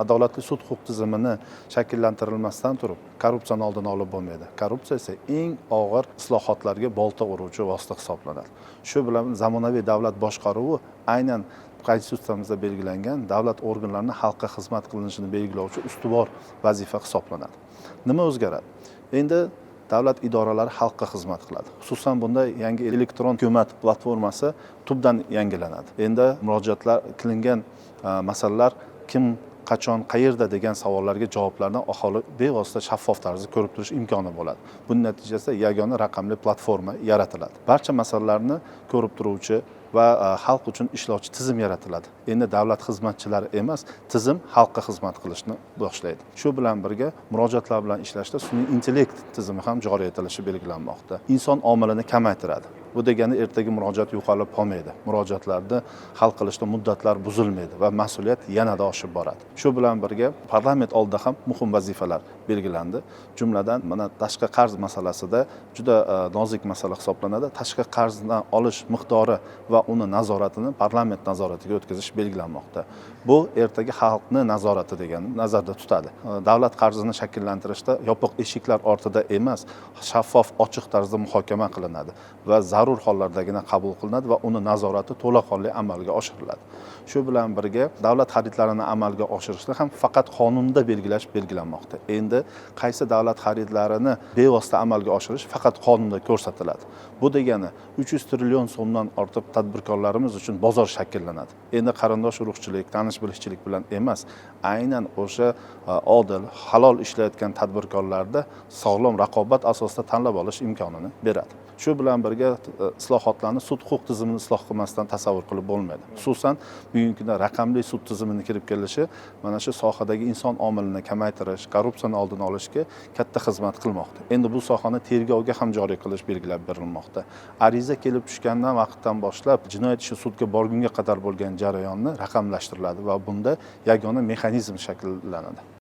adolatli sud huquq tizimini shakllantirilmasdan turib korrupsiyani oldini olib bo'lmaydi. Korrupsiya esa eng og'ir islohotlarga bolta uruvchi vosita hisoblanadi. Shu bilan zamonaviy davlat boshqaruvi aynan Konstitutsiyamizda belgilangan davlat organlarining xalqqa xizmat qilinishini belgilovchi ustuvor vazifa hisoblanadi. Nima o'zgaradi? Endi davlat idoralari xalqqa xizmat qiladi. Xususan bunda yangi elektron hukumat platformasi tubdan yangilanadi. Endi murojaatlar qilingan masalalar kim, qachon, qayerda degan savollarga javoblarni aholi bevosita shaffof tarzda ko'rib turish imkoni bo'ladi. Buning natijasida yagona raqamli platforma yaratiladi. Barcha masalalarni ko'rib turuvchi va xalq uchun ishlovchi tizim yaratiladi. Endi davlat xizmatchilari emas, tizim xalqqa xizmat qilishni boshlaydi. Shu bilan birga murojaatlar bilan ishlashda sun'iy intellekt tizimi ham joriy etilishi belgilanmoqda. Inson omilini kamaytiradi. Bu degani ertaga murojaat yo'qolib qolmaydi. Murojaatlarni hal qilishda muddatlar buzilmaydi va mas'uliyat yanada oshib boradi. Shu bilan birga parlament oldida ham muhim vazifalar belgilandi. Jumladan mana tashqi qarz masalasida juda nozik masala hisoblanadi. Tashqi qarzni olish miqdori va uni nazoratini parlament nazoratiga o'tkazish belgilanmoqda. Bu ertaga xalqni nazorati degani nazarda tutadi. Davlat qarzini shakllantirishda yopiq eshiklar ortida emas, shaffof, ochiq tarzda muhokama qilinadi va zarur hollardagina qabul qilinadi va uni nazorati to'laqonli amalga oshiriladi. Shu bilan birga davlat xaridlarini amalga oshirishda ham faqat qonunda belgilash belgilanmoqda. Endi qaysi davlat xaridlarini bevosita amalga oshirish faqat qonunda ko'rsatiladi. Bu degani 300 trillion so'mdan ortiq tadbirkorlarimiz uchun bozor shakllanadi. Endi qarindosh urug'chilik, tanish-bilishchilik bilan emas, aynan o'sha odil, halol ishlayotgan tadbirkorlarda sog'lom raqobat asosida tanlab olish imkonini beradi. Shu bilan birga islohotlarni sud huquq tizimini isloh qilmasdan tasavvur qilib bo'lmaydi. Xususan bugungi kunda raqamli sud tizimini kirib kelishi mana shu sohadagi inson omilini kamaytirish, korrupsiyani oldini olishga katta xizmat qilmoqda. Endi bu sohani tergovga ham joriy qilish belgilab berilmoqda. Ariza kelib tushgandan vaqtdan boshlab jinoyat ishi sudga borgunga qadar bo'lgan jarayonni raqamlashtiriladi va bunda yagona mexanizm shakllanadi.